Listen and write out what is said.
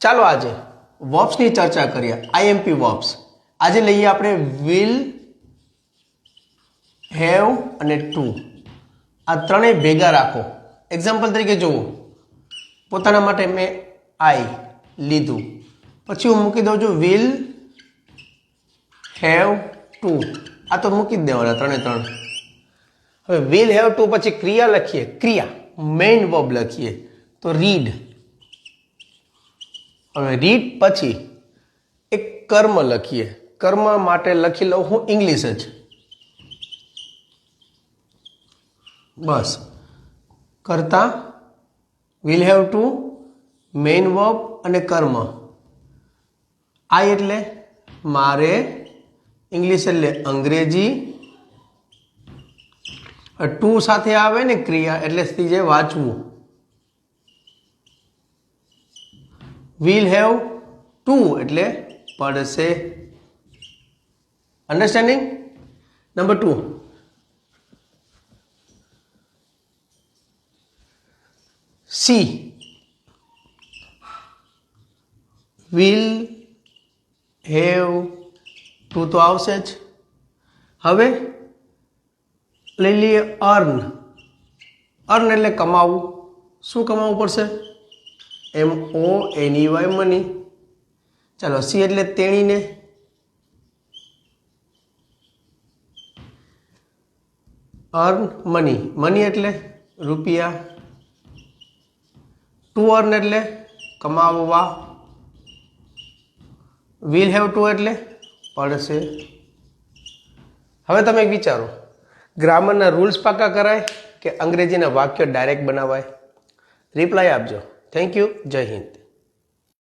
ચાલો આજે વર્બ્સની ચર્ચા કરીએ. આઈએમપી વર્બ્સ આજે લઈએ આપણે વિલ, હેવ અને ટુ. આ ત્રણેય ભેગા રાખો. એક્ઝામ્પલ તરીકે જુઓ, પોતાના માટે મેં આઈ લીધું, પછી હું મૂકી દઉં છું વિલ, હેવ, ટુ. આ તો મૂકી જ દેવાના ત્રણે ત્રણ. હવે વિલ, હેવ, ટુ પછી ક્રિયા લખીએ. ક્રિયા મેઇન વર્બ લખીએ તો રીડ. હવે રીડ પછી એક કર્મ લખીએ. કર્મ માટે લખી લઉં હું ઇંગ્લિશ જ, બસ. કરતા will, have, to, main verb અને કર્મ. આઈ એટલે મારે, ઇંગ્લિશ એટલે અંગ્રેજી, ટુ સાથે આવે ને ક્રિયા એટલે થઈ જાય વાંચવું. વિલ, હેવ, ટુ એટલે પડશે. Understanding? Number 2, C. Will, have, to તો આવશે જ. હવે લઈ લઈએ અર્ન. અર્ન એટલે કમાવું. શું કમાવવું પડશે? MONEY, money. ચાલો સી એટલે તેણીને. Earn money. મની એટલે રૂપિયા. ટુ અર્ન એટલે કમાવવા. વિલ, હેવ, ટુ એટલે પડશે. હવે તમે એક વિચારો, ગ્રામરના રૂલ્સ પાકા કરાય કે અંગ્રેજીના વાક્ય ડાયરેક્ટ બનાવાય? રિપ્લાય આપજો. Thank you. જય હિન્દ.